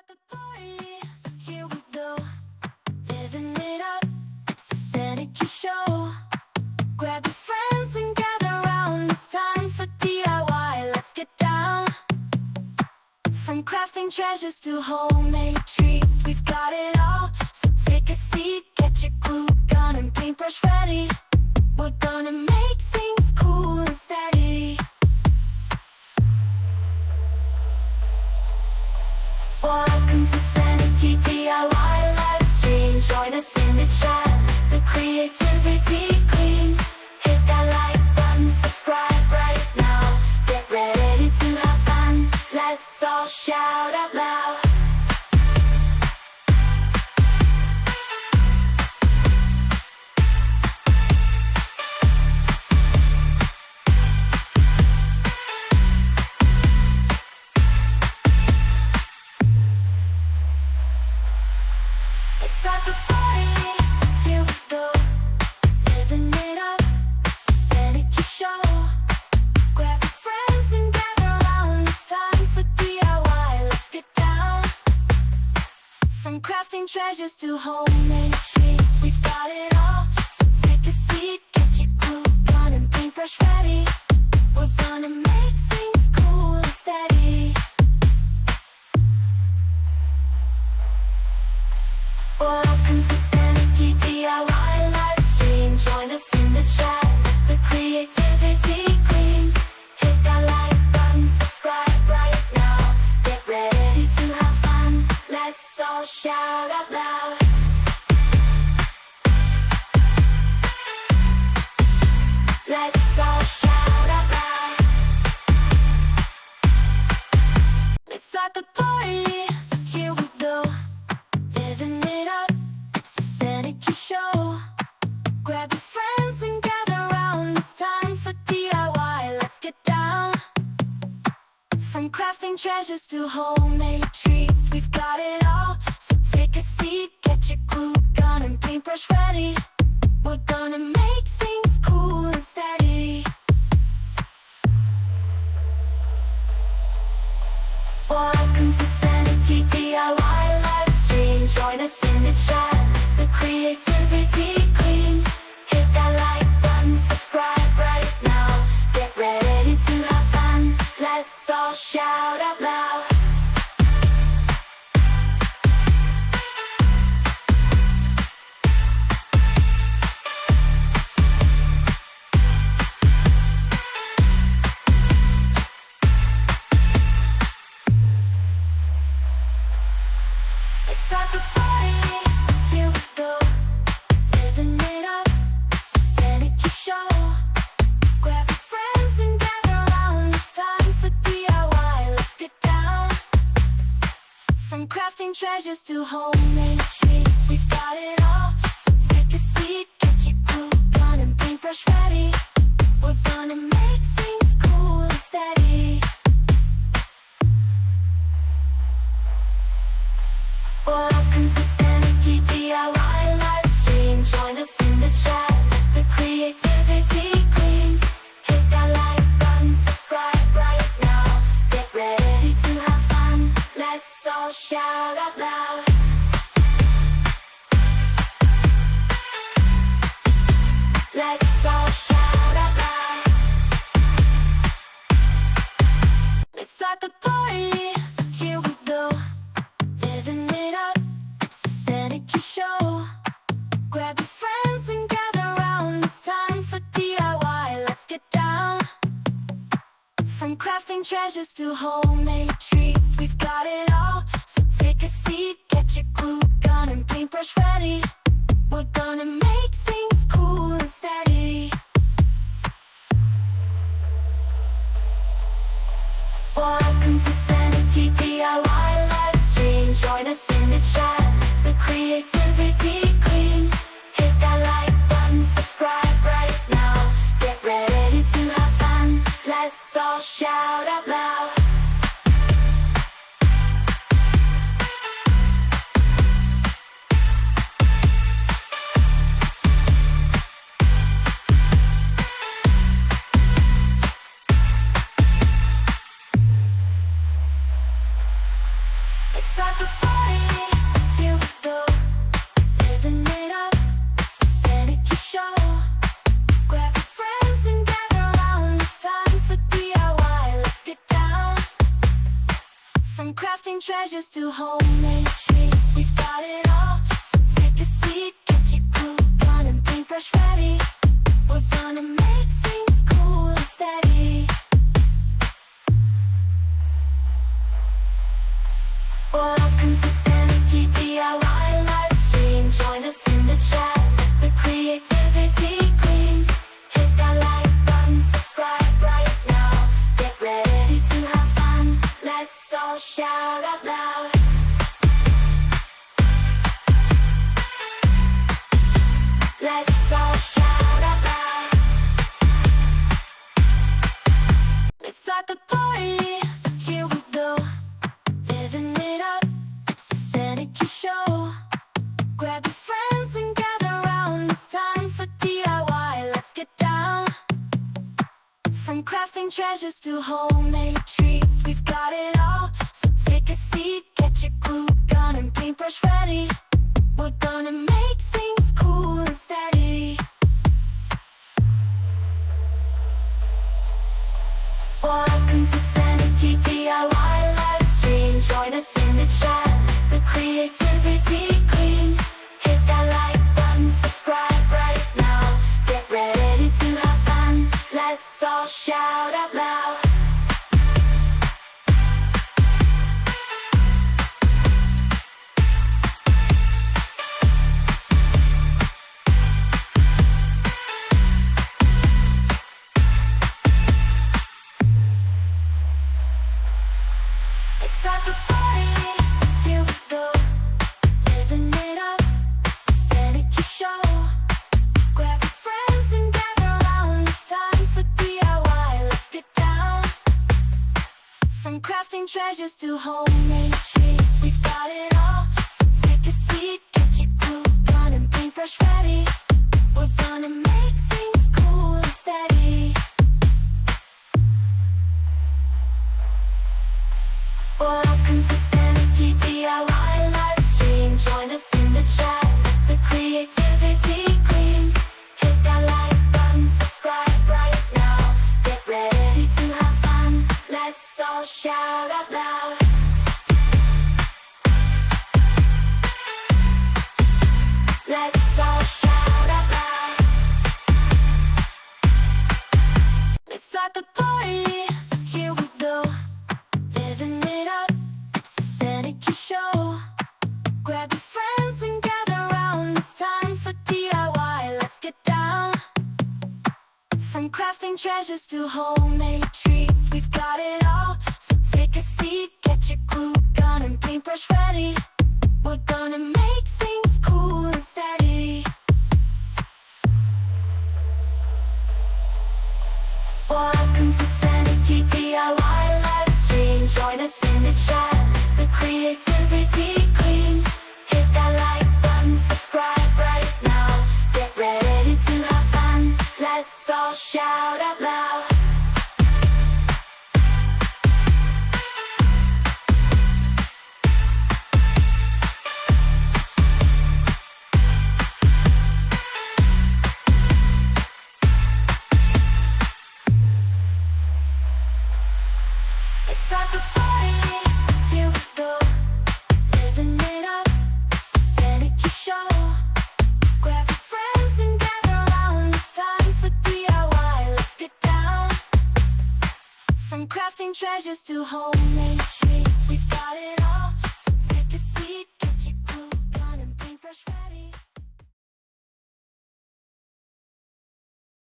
at the party, here we go, living it up, it's a Santa show. Grab your friends and gather round, it's time for DIY, let's get down. From crafting treasures to homemade treats, we've got it all. So take a seat, get your glue gun and paintbrush ready. We're gonna make things cool and steady. Welcome to Santa DIY live stream. Join us in the chat, the creativity queen. Hit that like button, subscribe right now. Get ready to have fun, let's all shout out loud. It's at the party, here we go, living it up, it's a Santa show. Grab your friends and gather round, it's time for DIY, let's get down. From crafting treasures to homemade treats, we've got it all. So take a seat, get your glue gun and paintbrush ready. We're gonna make things cool and steady. Welcome to Santa DIY live stream. Join us in the chat, the creativity queen. Hit that like button, subscribe right now. Get ready to have fun, let's all shout out loud. Let's all shout out loud. It's at the party, here we go, living it up, it's a Santa show. Grab your friends and gather round, it's time for DIY, let's get down. From crafting treasures to homemade treats, we've got it all. So take a seat, get your glue gun and paintbrush ready. We're gonna make things cool and steady. Welcome to Santa DIY live stream. Join us in the chat, the creativity queen. Hit that like button, subscribe right now. Get ready to have fun, let's all shout out loud. It's at the party, here we go, living it up, it's a Santa show. Grab your friends and gather round, it's time for DIY, let's get down. From crafting treasures to homemade treats, we've got it all. So take a seat, get your glue gun and paintbrush ready. We're gonna make things cool and steady. Welcome to Santa DIY live stream. Join us in the chat, the creativity queen. Hit that like button, subscribe right now. Get ready to have fun, let's all shout out loud. Let's all shout out loud. It's at the party, here we go, living it up, it's a Santa show. Grab your friends and gather round, it's time for DIY, let's get down. From crafting treasures to homemade treats, we've got it all. So take a seat, get your glue gun and paintbrush ready. We're gonna make things cool and steady. Welcome to Santa DIY live stream. Join us in the chat, the creativity queen. Hit that like button, subscribe right now. Get ready to have fun, let's all shout out loud. It's at the crafting treasures to homemade treats, we've got it all. So take a seat, get your glue gun and paintbrush ready. We're gonna make things cool and steady. Welcome to Sanity DIY live stream. Join us in the chat, the creativity queen. Hit that like button, subscribe right now. Get ready to have fun, let's all shout out loud. Let's all shout out loud. Let's start the party, here we go. Living it up, it's a Sanity show. Grab your friends and gather round. It's time for DIY, let's get down. From crafting treasures to homemade treats, we've got it all. So take a seat, get your glue gun and paintbrush ready. We're gonna make things cool and steady. Welcome to Sanity DIY live stream. Join us in the chat, the creativity queen. Hit that like button, subscribe right now. Get ready to have fun, let's all shout out loud. It's at the party, here we go. Living it up, it's a Sanity show. Grab your friends and gather round. It's time for DIY, let's get down. From crafting treasures to homemade treats, we've got it all. So take a seat, get your glue gun and paintbrush ready. We're gonna make things cool and steady. Welcome to Sanity DIY live stream. Join us in the chat, the creativity queen. Hit that like button, subscribe right now. Get ready to have fun, let's all shout out loud. Let's all shout out loud. Let's start the party, here we go. Living it up, it's a Sanity show. Grab your friends and gather round. It's time for DIY, let's get down. From crafting treasures to homemade treats, we've got it all. So take a seat, get your glue gun and paintbrush ready. We're gonna make things cool and steady. Welcome to Sanity DIY live stream. Join us in the chat, the creativity queen. Hit that like button, subscribe right now. Get ready to have fun, let's all shout out loud. It's at the party, here we go. Living it up, it's a Sanity show. Grab your friends and gather round. It's time for DIY, let's get down. From crafting treasures to homemade